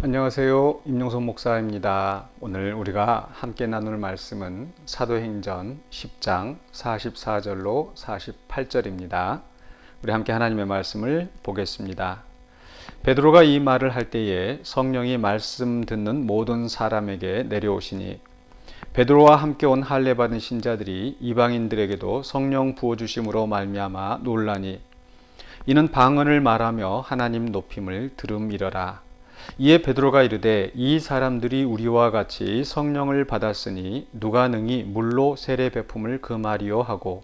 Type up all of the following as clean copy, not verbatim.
안녕하세요. 임용선 목사입니다. 오늘 우리가 함께 나눌 말씀은 사도행전 10장 44절로 48절입니다. 우리 함께 하나님의 말씀을 보겠습니다. 베드로가 이 말을 할 때에 성령이 말씀 듣는 모든 사람에게 내려오시니 베드로와 함께 온 할례 받은 신자들이 이방인들에게도 성령 부어 주심으로 말미암아 놀라니 이는 방언을 말하며 하나님 높임을 들음이러라. 이에 베드로가 이르되 이 사람들이 우리와 같이 성령을 받았으니 누가 능히 물로 세례 베품을 금하리요 하고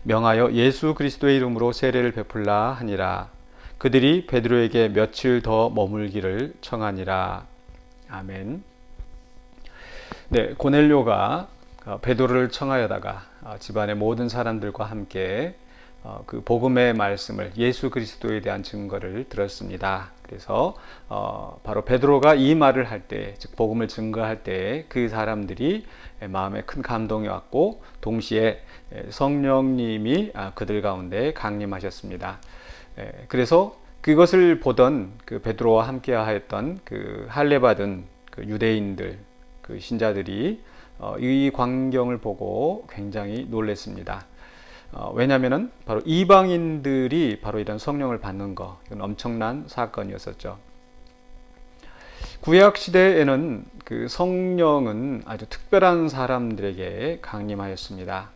명하여 예수 그리스도의 이름으로 세례를 베풀라 하니라. 그들이 베드로에게 며칠 더 머물기를 청하니라. 아멘. 네, 고넬료가 베드로를 청하여다가 집안의 모든 사람들과 함께 그 복음의 말씀을, 예수 그리스도에 대한 증거를 들었습니다. 그래서 바로 베드로가 이 말을 할 때, 즉 복음을 증거할 때 그 사람들이 마음에 큰 감동이 왔고 동시에 성령님이 그들 가운데 강림하셨습니다. 그래서 그것을 보던 그 베드로와 함께 하였던 그 할례 받은 그 유대인들, 그 신자들이 이 광경을 보고 굉장히 놀랐습니다. 왜냐하면은 바로 이방인들이 바로 이런 성령을 받는 거, 이건 엄청난 사건이었었죠. 구약 시대에는 그 성령은 아주 특별한 사람들에게 강림하였습니다.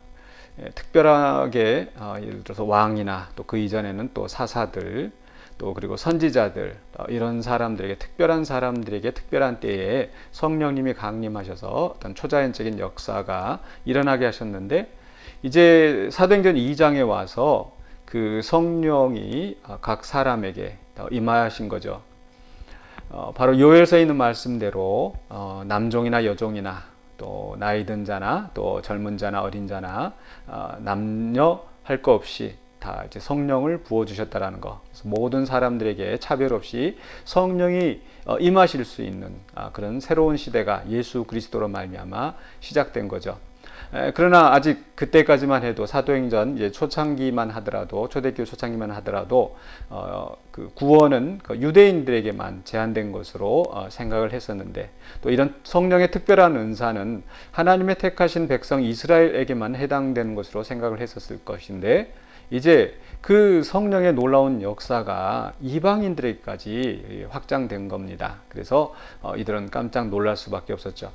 특별하게 예를 들어서 왕이나 또 그 이전에는 또 사사들, 또 그리고 선지자들, 이런 사람들에게, 특별한 사람들에게 특별한 때에 성령님이 강림하셔서 어떤 초자연적인 역사가 일어나게 하셨는데, 이제 사도행전 2장에 와서 그 성령이 각 사람에게 임하신 거죠. 바로 요엘서에 있는 말씀대로 남종이나 여종이나 또 나이 든 자나 또 젊은 자나 어린 자나 남녀 할 것 없이 다 이제 성령을 부어 주셨다라는 거. 그래서 모든 사람들에게 차별 없이 성령이 임하실 수 있는 그런 새로운 시대가 예수 그리스도로 말미암아 시작된 거죠. 그러나 아직 그때까지만 해도 사도행전 이제 초창기만 하더라도, 초대교회 초창기만 하더라도 그 구원은 그 유대인들에게만 제한된 것으로 생각을 했었는데, 또 이런 성령의 특별한 은사는 하나님의 택하신 백성 이스라엘에게만 해당되는 것으로 생각을 했었을 것인데, 이제 그 성령의 놀라운 역사가 이방인들에게까지 확장된 겁니다. 그래서 이들은 깜짝 놀랄 수밖에 없었죠.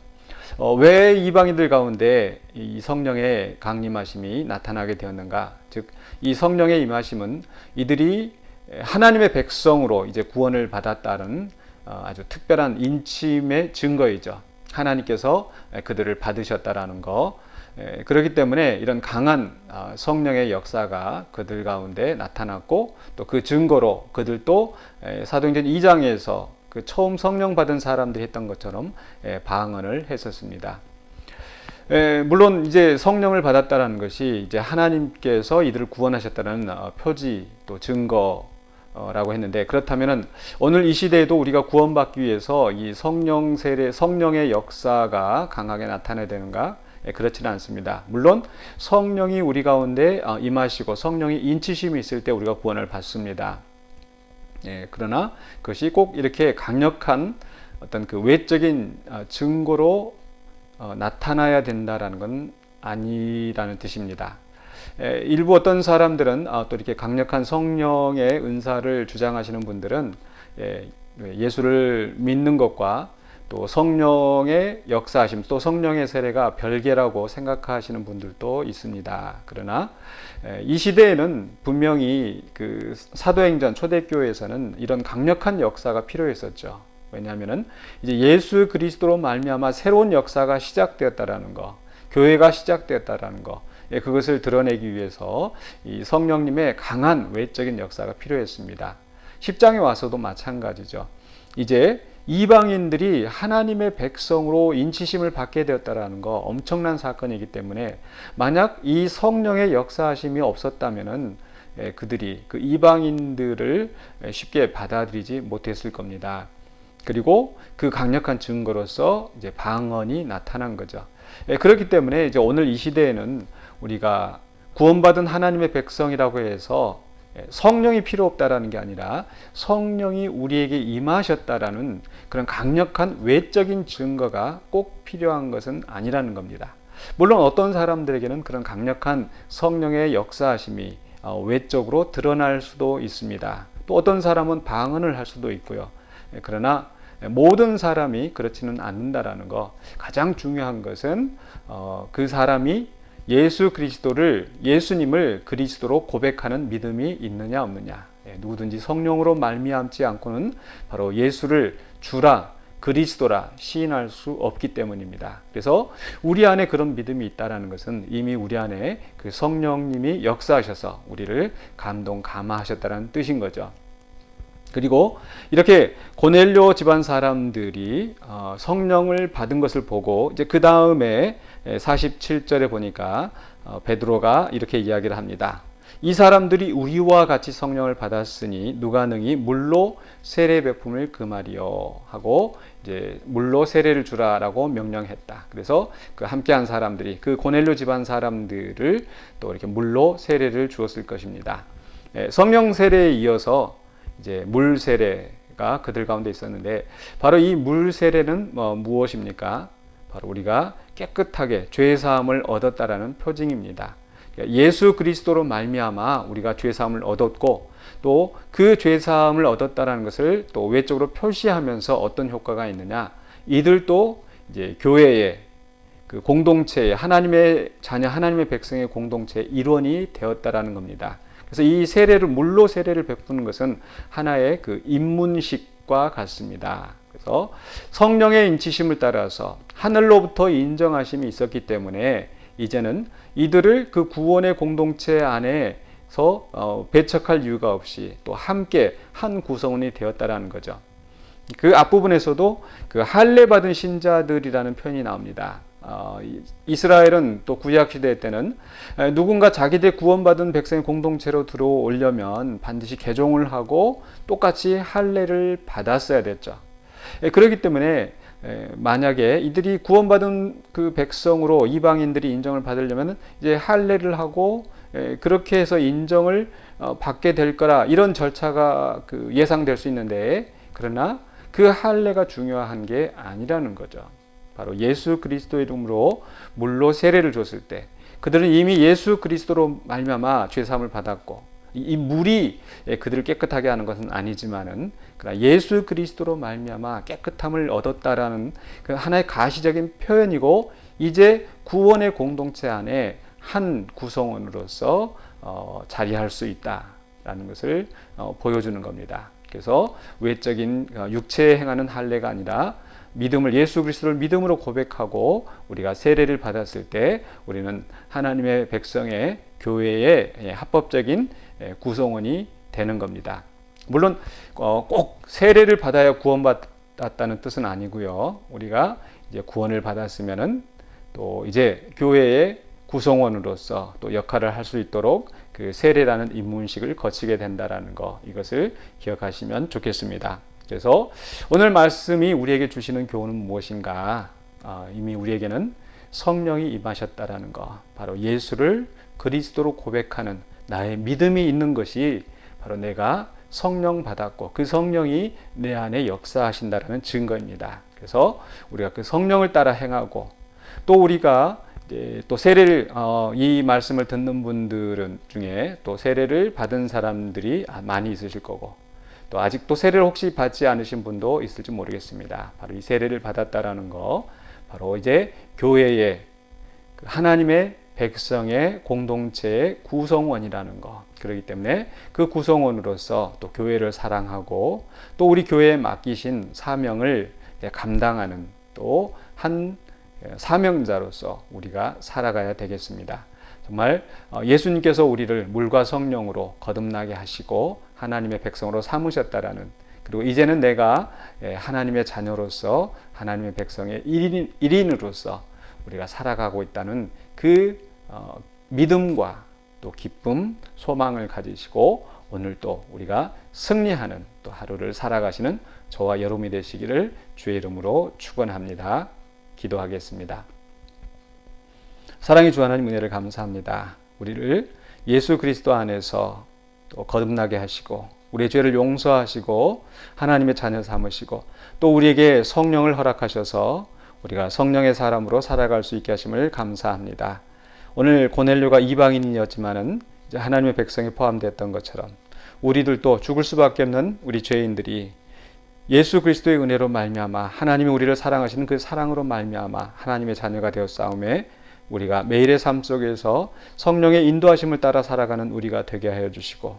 왜 이방인들 가운데 이 성령의 강림하심이 나타나게 되었는가? 즉, 이 성령의 임하심은 이들이 하나님의 백성으로 이제 구원을 받았다는 아주 특별한 인침의 증거이죠. 하나님께서 그들을 받으셨다라는 거. 그렇기 때문에 이런 강한 성령의 역사가 그들 가운데 나타났고, 또 그 증거로 그들도 사도행전 2장에서 그 처음 성령 받은 사람들이 했던 것처럼 방언을 했었습니다. 물론 이제 성령을 받았다는 것이 이제 하나님께서 이들을 구원하셨다는 표지 또 증거라고 했는데, 그렇다면은 오늘 이 시대에도 우리가 구원받기 위해서 이 성령 세례, 성령의 역사가 강하게 나타나야 되는가? 그렇지는 않습니다. 물론 성령이 우리 가운데 임하시고 성령이 인치심이 있을 때 우리가 구원을 받습니다. 그러나 그것이 꼭 이렇게 강력한 어떤 그 외적인 증거로 나타나야 된다라는 건 아니라는 뜻입니다. 일부 어떤 사람들은 또 이렇게 강력한 성령의 은사를 주장하시는 분들은 예수를 믿는 것과 또 성령의 역사하심, 또 성령의 세례가 별개라고 생각하시는 분들도 있습니다. 그러나 이 시대에는 분명히 그 사도행전 초대교회에서는 이런 강력한 역사가 필요했었죠. 왜냐하면은 이제 예수 그리스도로 말미암아 새로운 역사가 시작되었다라는 거, 교회가 시작되었다라는 거, 그것을 드러내기 위해서 이 성령님의 강한 외적인 역사가 필요했습니다. 10장에 와서도 마찬가지죠. 이제 이방인들이 하나님의 백성으로 인치심을 받게 되었다라는 거, 엄청난 사건이기 때문에 만약 이 성령의 역사하심이 없었다면은 그들이 그 이방인들을 쉽게 받아들이지 못했을 겁니다. 그리고 그 강력한 증거로서 이제 방언이 나타난 거죠. 그렇기 때문에 이제 오늘 이 시대에는 우리가 구원받은 하나님의 백성이라고 해서 성령이 필요 없다라는 게 아니라 성령이 우리에게 임하셨다라는 그런 강력한 외적인 증거가 꼭 필요한 것은 아니라는 겁니다. 물론 어떤 사람들에게는 그런 강력한 성령의 역사하심이 외적으로 드러날 수도 있습니다. 또 어떤 사람은 방언을 할 수도 있고요. 그러나 모든 사람이 그렇지는 않는다라는 거. 가장 중요한 것은 그 사람이 예수님을 그리스도로 고백하는 믿음이 있느냐 없느냐. 누구든지 성령으로 말미암지 않고는 바로 예수를 주라 그리스도라 시인할 수 없기 때문입니다. 그래서 우리 안에 그런 믿음이 있다라는 것은 이미 우리 안에 그 성령님이 역사하셔서 우리를 감화하셨다는 뜻인 거죠. 그리고 이렇게 고넬료 집안 사람들이 성령을 받은 것을 보고 이제 그 다음에 47절에 보니까 베드로가 이렇게 이야기를 합니다. 이 사람들이 우리와 같이 성령을 받았으니 누가 능히 물로 세례 베품을 금하리요 하고 이제 물로 세례를 주라라고 명령했다. 그래서 그 함께한 사람들이 그 고넬료 집안 사람들을 또 이렇게 물로 세례를 주었을 것입니다. 성령 세례에 이어서 이제 물 세례가 그들 가운데 있었는데 바로 이 물 세례는 무엇입니까? 바로 우리가 깨끗하게 죄 사함을 얻었다라는 표징입니다. 예수 그리스도로 말미암아 우리가 죄 사함을 얻었고 또 그 죄 사함을 얻었다라는 것을 또 외적으로 표시하면서 어떤 효과가 있느냐? 이들도 이제 교회의 그 공동체의 하나님의 자녀 하나님의 백성의 공동체의 일원이 되었다라는 겁니다. 그래서 이 세례를 물로 세례를 베푸는 것은 하나의 그 입문식과 같습니다. 그래서 성령의 인치심을 따라서 하늘로부터 인정하심이 있었기 때문에 이제는 이들을 그 구원의 공동체 안에서 배척할 이유가 없이 또 함께 한 구성원이 되었다라는 거죠. 그 앞부분에서도 그 할례 받은 신자들이라는 표현이 나옵니다. 이스라엘은 또 구약 시대 때는 누군가 자기들 구원받은 백성의 공동체로 들어오려면 반드시 개종을 하고 똑같이 할례를 받았어야 됐죠. 그렇기 때문에 만약에 이들이 구원받은 그 백성으로 이방인들이 인정을 받으려면 이제 할례를 하고 그렇게 해서 인정을 받게 될 거라 이런 절차가 그 예상될 수 있는데 그러나 그 할례가 중요한 게 아니라는 거죠. 바로 예수 그리스도의 이름으로 물로 세례를 줬을 때 그들은 이미 예수 그리스도로 말미암아 죄 사함을 받았고 이 물이 그들을 깨끗하게 하는 것은 아니지만은 그러나 예수 그리스도로 말미암아 깨끗함을 얻었다라는 그 하나의 가시적인 표현이고 이제 구원의 공동체 안에 한 구성원으로서 자리할 수 있다라는 것을 보여주는 겁니다. 그래서 외적인 육체에 행하는 할례가 아니라 믿음을 예수 그리스도를 믿음으로 고백하고 우리가 세례를 받았을 때 우리는 하나님의 백성의 교회의 합법적인 구성원이 되는 겁니다. 물론 꼭 세례를 받아야 구원받았다는 뜻은 아니고요. 우리가 이제 구원을 받았으면은 또 이제 교회의 구성원으로서 또 역할을 할 수 있도록 그 세례라는 입문식을 거치게 된다라는 거 이것을 기억하시면 좋겠습니다. 그래서 오늘 말씀이 우리에게 주시는 교훈은 무엇인가? 이미 우리에게는 성령이 임하셨다라는 거, 바로 예수를 그리스도로 고백하는 나의 믿음이 있는 것이 바로 내가 성령 받았고 그 성령이 내 안에 역사하신다라는 증거입니다. 그래서 우리가 그 성령을 따라 행하고 또 우리가 또 세례를 이 말씀을 듣는 분들은 중에 또 세례를 받은 사람들이 많이 있으실 거고 또 아직도 세례를 혹시 받지 않으신 분도 있을지 모르겠습니다. 바로 이 세례를 받았다라는 거, 바로 이제 교회의 하나님의 백성의 공동체의 구성원이라는 거. 그렇기 때문에 그 구성원으로서 또 교회를 사랑하고 또 우리 교회에 맡기신 사명을 감당하는 또 한 사명자로서 우리가 살아가야 되겠습니다. 정말 예수님께서 우리를 물과 성령으로 거듭나게 하시고 하나님의 백성으로 삼으셨다라는, 그리고 이제는 내가 하나님의 자녀로서 하나님의 백성의 일인으로서 우리가 살아가고 있다는 그 믿음과 또 기쁨, 소망을 가지시고 오늘 또 우리가 승리하는 또 하루를 살아가시는 저와 여러분이 되시기를 주의 이름으로 축원합니다. 기도하겠습니다. 사랑의 주 하나님, 은혜를 감사합니다. 우리를 예수 그리스도 안에서 또 거듭나게 하시고 우리의 죄를 용서하시고 하나님의 자녀 삼으시고 또 우리에게 성령을 허락하셔서 우리가 성령의 사람으로 살아갈 수 있게 하심을 감사합니다. 오늘 고넬료가 이방인이었지만은 이제 하나님의 백성에 포함되었던 것처럼 우리들도 죽을 수밖에 없는 우리 죄인들이 예수 그리스도의 은혜로 말미암아 하나님이 우리를 사랑하시는 그 사랑으로 말미암아 하나님의 자녀가 되었사오매 우리가 매일의 삶 속에서 성령의 인도하심을 따라 살아가는 우리가 되게 하여 주시고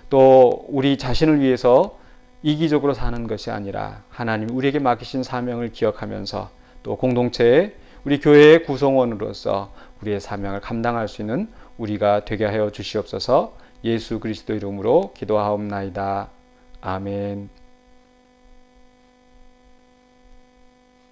또 우리 자신을 위해서 이기적으로 사는 것이 아니라 하나님 우리에게 맡기신 사명을 기억하면서 또 공동체의 우리 교회의 구성원으로서 우리의 사명을 감당할 수 있는 우리가 되게 하여 주시옵소서. 예수 그리스도 이름으로 기도하옵나이다. 아멘.